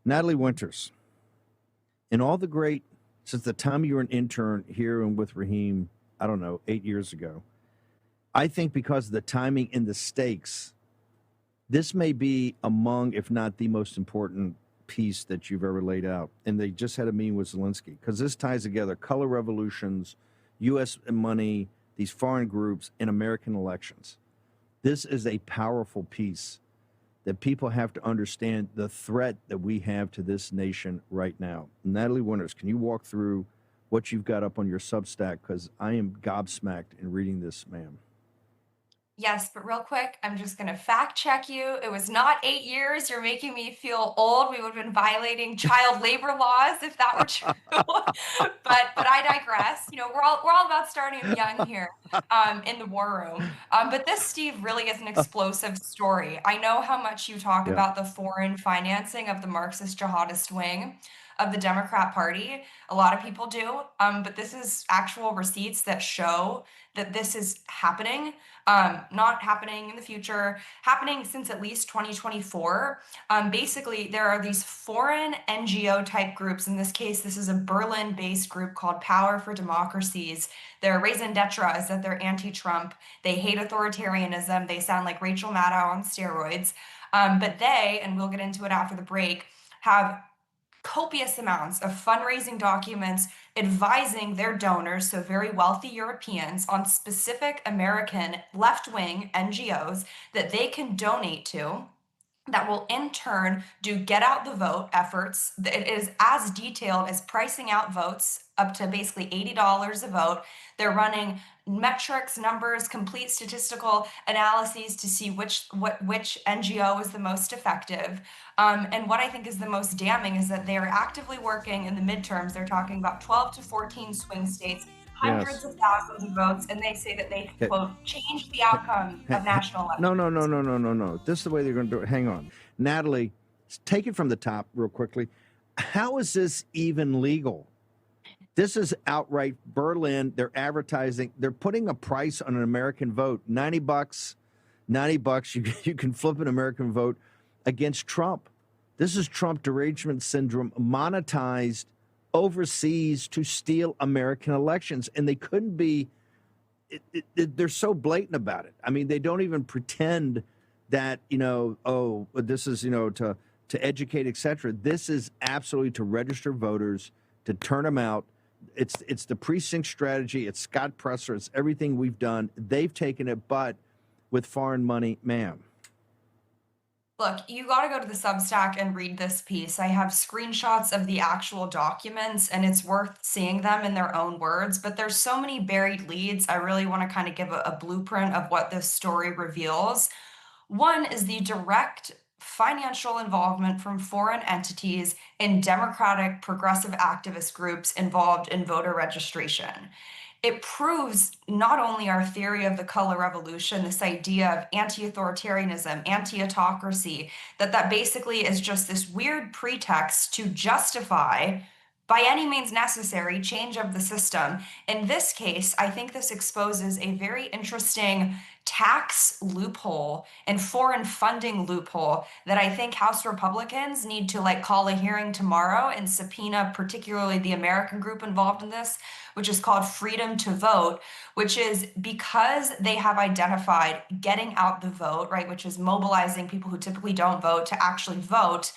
Natalie Winters, in all the great, since the time you were an intern here and with Raheem, I don't know, 8 years ago, I think because of the timing and the stakes, this may be among, if not the most important piece that you've ever laid out. And they just had a meeting with Zelensky because this ties together color revolutions, U.S. money, these foreign groups, and American elections. This is a powerful piece that people have to understand the threat that we have to this nation right now. Natalie Winters, can you walk through what you've got up on your Substack? Because I am gobsmacked in reading this, ma'am. Yes, but real quick, I'm just gonna fact check you. It was not 8 years. You're making me feel old. We would have been violating child labor laws if that were true. But I digress. You know, we're all about starting 'em young here, in the war room. But this, Steve, really is an explosive story. I know how much you talk Yeah. about the foreign financing of the Marxist jihadist wing of the Democrat Party. A lot of people do. But this is actual receipts that show that this is happening, not happening in the future, happening since at least 2024. Basically, there are these foreign NGO type groups. In this case, this is a Berlin based group called Power for Democracies. Their raison d'etre is that they're anti Trump. They hate authoritarianism. They sound like Rachel Maddow on steroids. But they, and we'll get into it after the break, have copious amounts of fundraising documents advising their donors, so very wealthy Europeans, on specific American left wing NGOs that they can donate to that will in turn do get out the vote efforts. It is as detailed as pricing out votes up to basically $80 a vote. They're running metrics, numbers, complete statistical analyses to see which NGO is the most effective. And what I think is the most damning is that they are actively working in the midterms. They're talking about 12 to 14 swing states, hundreds Yes. of thousands of votes, and they say that they Okay. quote change the outcome of national No, no, no, elections. no, no, no, no. This is the way they're going to do it. Hang on. Natalie, take it from the top real quickly. How is this even legal? This is outright Berlin. They're advertising. They're putting a price on an American vote. $90, $90. You can flip an American vote against Trump. This is Trump derangement syndrome monetized overseas to steal American elections. And they couldn't be, they're so blatant about it. I mean, they don't even pretend that, oh, this is, to educate, et cetera. This is absolutely to register voters, to turn them out. It's the precinct strategy. It's Scott Presser. It's everything we've done. They've taken it, but with foreign money, ma'am. Look, you got to go to the Substack and read this piece. I have screenshots of the actual documents, and it's worth seeing them in their own words. But there's so many buried leads. I really want to kind of give a blueprint of what this story reveals. One is the direct financial involvement from foreign entities in democratic progressive activist groups involved in voter registration. It proves not only our theory of the color revolution, this idea of anti-authoritarianism, anti-autocracy, that basically is just this weird pretext to justify by any means necessary change of the system. In this case, I think this exposes a very interesting tax loophole and foreign funding loophole that I think House Republicans need to like call a hearing tomorrow and subpoena particularly the American group involved in this, which is called Freedom to Vote, which is because they have identified getting out the vote, right, which is mobilizing people who typically don't vote to actually vote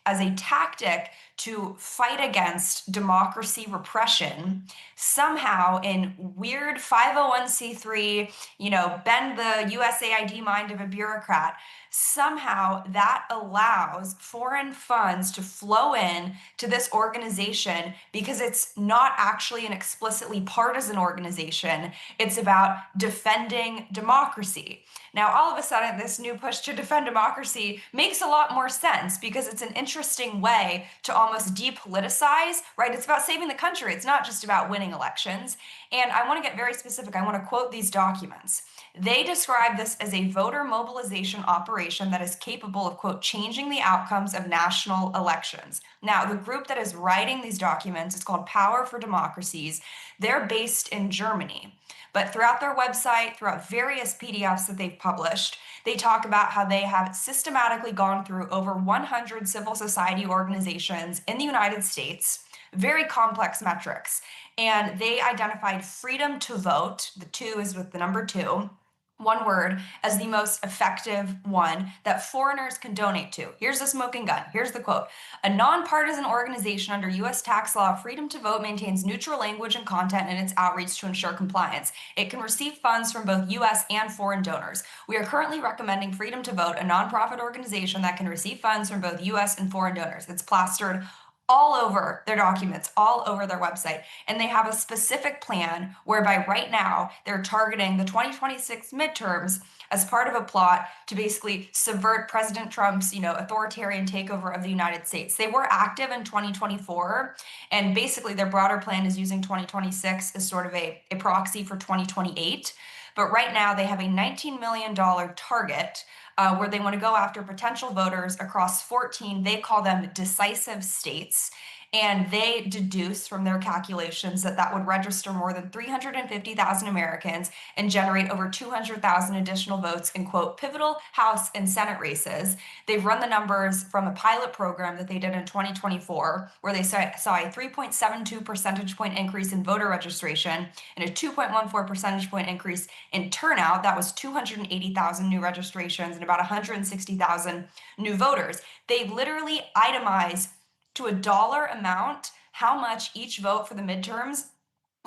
as a tactic to fight against democracy repression, somehow in weird 501c3, bend the USAID mind of a bureaucrat, somehow that allows foreign funds to flow in to this organization because it's not actually an explicitly partisan organization. It's about defending democracy. Now, all of a sudden, this new push to defend democracy makes a lot more sense because it's an interesting way to almost depoliticize, right? It's about saving the country. It's not just about winning elections. And I want to get very specific. I want to quote these documents. They describe this as a voter mobilization operation corporation that is capable of, quote, changing the outcomes of national elections. Now, the group that is writing these documents is called Power for Democracies. They're based in Germany. But throughout their website, throughout various PDFs that they've published, they talk about how they have systematically gone through over 100 civil society organizations in the United States, very complex metrics. And they identified freedom to vote, the two is with the number two, one word, as the most effective one that foreigners can donate to. Here's the smoking gun. Here's the quote. A nonpartisan organization under U.S. tax law, Freedom to Vote maintains neutral language and content in its outreach to ensure compliance. It can receive funds from both U.S. and foreign donors. We are currently recommending Freedom to Vote, a nonprofit organization that can receive funds from both U.S. and foreign donors. It's plastered all over their documents, all over their website. And they have a specific plan whereby right now they're targeting the 2026 midterms as part of a plot to basically subvert President Trump's, authoritarian takeover of the United States. They were active in 2024, and basically their broader plan is using 2026 as sort of a proxy for 2028. But right now they have a $19 million target where they want to go after potential voters across 14, they call them decisive states. And they deduce from their calculations that that would register more than 350,000 Americans and generate over 200,000 additional votes in, quote, pivotal House and Senate races. They've run the numbers from a pilot program that they did in 2024, where they saw a 3.72 percentage point increase in voter registration and a 2.14 percentage point increase in turnout. That was 280,000 new registrations and about 160,000 new voters. They literally itemize to a dollar amount how much each vote for the midterms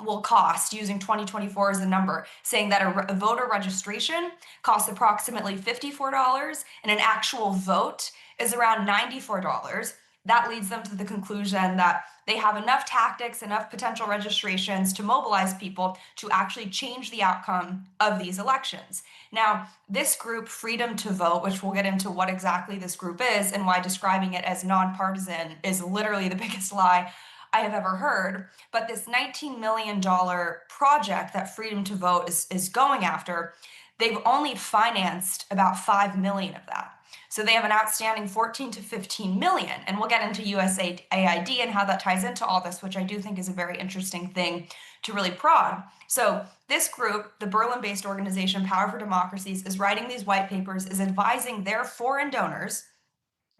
will cost, using 2024 as a number, saying that a voter registration costs approximately $54 and an actual vote is around $94. That leads them to the conclusion that they have enough tactics, enough potential registrations to mobilize people to actually change the outcome of these elections. Now, this group, Freedom to Vote, which we'll get into what exactly this group is and why describing it as nonpartisan is literally the biggest lie I have ever heard. But this $19 million project that Freedom to Vote is going after, they've only financed about 5 million of that. So they have an outstanding 14 to 15 million. And we'll get into USAID and how that ties into all this, which I do think is a very interesting thing to really prod. So this group, the Berlin-based organization Power for Democracies, is writing these white papers, is advising their foreign donors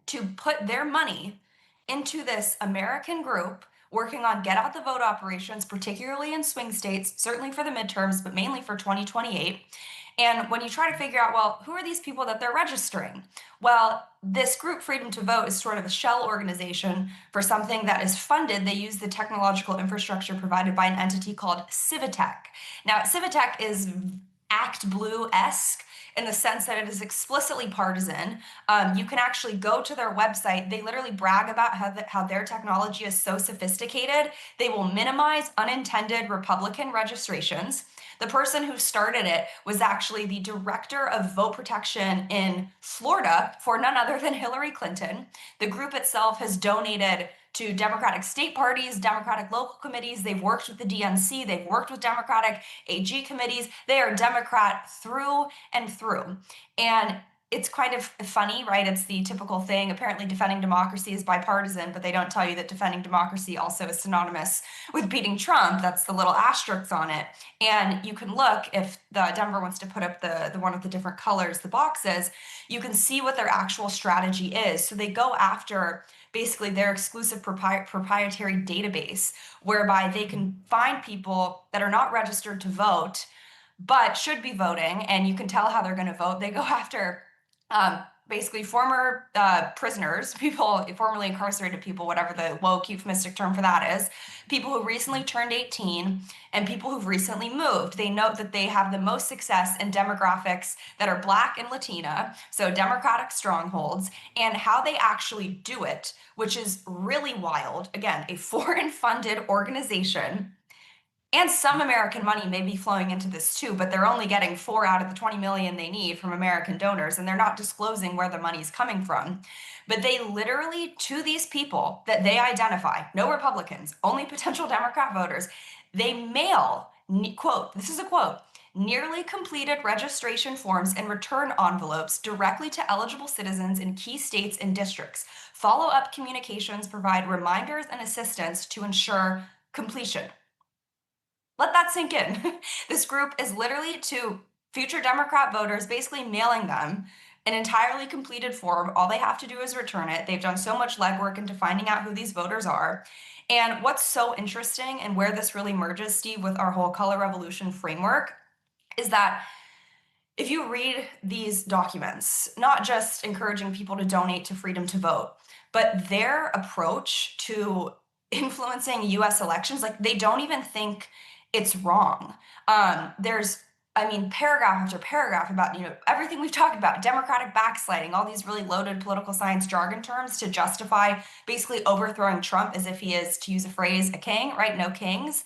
to put their money into this American group working on get out the vote operations, particularly in swing states, certainly for the midterms, but mainly for 2028. And when you try to figure out, well, who are these people that they're registering? Well, this group, Freedom to Vote, is sort of a shell organization for something that is funded. They use the technological infrastructure provided by an entity called Civitech. Now, Civitech is Act Blue-esque in the sense that it is explicitly partisan. You can actually go to their website. They literally brag about how their technology is so sophisticated. They will minimize unintended Republican registrations. The person who started it was actually the director of vote protection in Florida for none other than Hillary Clinton. The group itself has donated to Democratic state parties, Democratic local committees. They've worked with the DNC. They've worked with Democratic AG committees. They are Democrat through and through. And it's kind of funny, right? It's the typical thing. Apparently, defending democracy is bipartisan, but they don't tell you that defending democracy also is synonymous with beating Trump. That's the little asterisks on it. And you can look, if the Denver wants to put up the one with the different colors, the boxes, you can see what their actual strategy is. So they go after basically their exclusive proprietary database, whereby they can find people that are not registered to vote, but should be voting, and you can tell how they're going to vote. They go after basically former prisoners, people, formerly incarcerated people, whatever the woke euphemistic term for that is, people who recently turned 18, and people who've recently moved. They note that they have the most success in demographics that are Black and Latina, so Democratic strongholds, and how they actually do it, which is really wild. Again, a foreign-funded organization. And some American money may be flowing into this too, but they're only getting 4 out of the 20 million they need from American donors, and they're not disclosing where the money's coming from. But they literally, to these people that they identify, no Republicans, only potential Democrat voters, they mail, quote, this is a quote, nearly completed registration forms and return envelopes directly to eligible citizens in key states and districts. Follow-up communications provide reminders and assistance to ensure completion. Let that sink in. This group is literally to future Democrat voters, basically mailing them an entirely completed form. All they have to do is return it. They've done so much legwork into finding out who these voters are. And what's so interesting, and where this really merges, Steve, with our whole color revolution framework, is that if you read these documents, not just encouraging people to donate to freedom to vote, but their approach to influencing US elections, like they don't even think it's wrong. There's, I mean, paragraph after paragraph about, everything we've talked about, democratic backsliding, all these really loaded political science jargon terms to justify basically overthrowing Trump as if he is, to use a phrase, a king, right? No kings.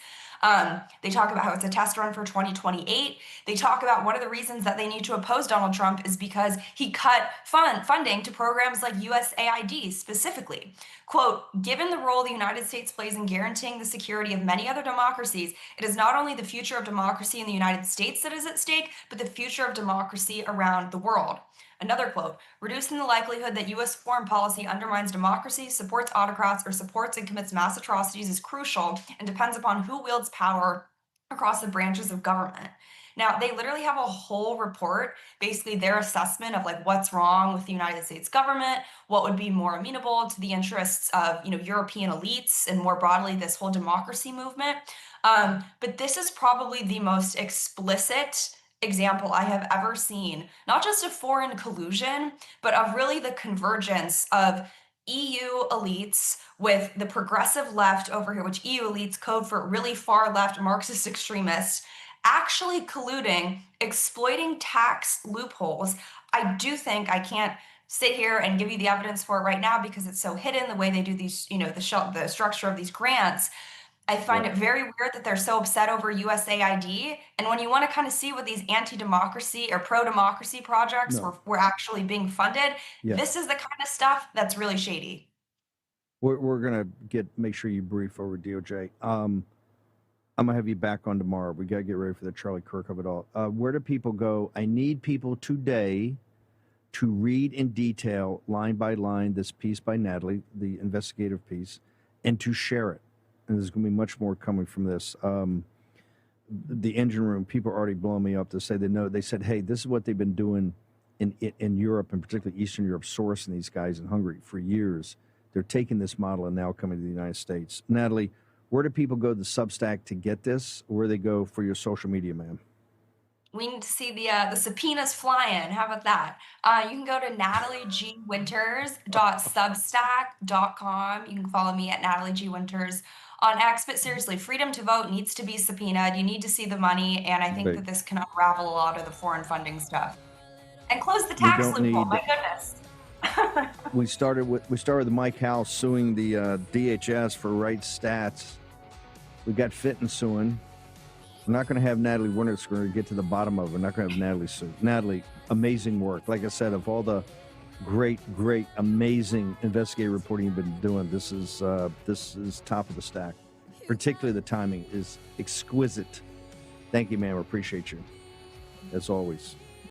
They talk about how it's a test run for 2028. They talk about one of the reasons that they need to oppose Donald Trump is because he cut funding to programs like USAID specifically. Quote, given the role the United States plays in guaranteeing the security of many other democracies, it is not only the future of democracy in the United States that is at stake, but the future of democracy around the world. Another quote, reducing the likelihood that U.S. foreign policy undermines democracy, supports autocrats, or supports and commits mass atrocities is crucial and depends upon who wields power across the branches of government. Now, they literally have a whole report, basically their assessment of like what's wrong with the United States government, what would be more amenable to the interests of, European elites and more broadly this whole democracy movement. But this is probably the most explicit example I have ever seen, not just of foreign collusion, but of really the convergence of EU elites with the progressive left over here, which EU elites code for really far left Marxist extremists, actually colluding, exploiting tax loopholes. I do think I can't sit here and give you the evidence for it right now because it's so hidden the way they do these, the structure of these grants. I find Right. it very weird that they're so upset over USAID. And when you want to kind of see what these anti-democracy or pro-democracy projects No. were actually being funded, Yeah. this is the kind of stuff that's really shady. We're gonna make sure you brief over DOJ. I'm gonna have you back on tomorrow. We gotta get ready for the Charlie Kirk of it all. Where do people go? I need people today to read in detail, line by line, this piece by Natalie, the investigative piece, and to share it. And there's going to be much more coming from this. The engine room, people are already blowing me up to say they know. They said, hey, this is what they've been doing in Europe, and particularly Eastern Europe, sourcing these guys in Hungary for years. They're taking this model and now coming to the United States. Natalie, where do people go to the Substack to get this? Where do they go for your social media, ma'am? We need to see the subpoenas flying. How about that? You can go to nataliegwinters.substack.com. You can follow me at Natalie G. Winters on X. But seriously, freedom to vote needs to be subpoenaed. You need to see the money, and I think Big. that this can unravel a lot of the foreign funding stuff and close the We tax don't loophole. need. My goodness. We started with Mike House suing the DHS for right stats. We got Fitton suing. We're not going to have Natalie Winters. We're going to get to the bottom of it. We're not going to have Natalie sue. Natalie, amazing work. Like I said, of all the great, amazing investigative reporting you've been doing, this is top of the stack. Particularly the timing is exquisite. Thank you, ma'am. I appreciate you, as always.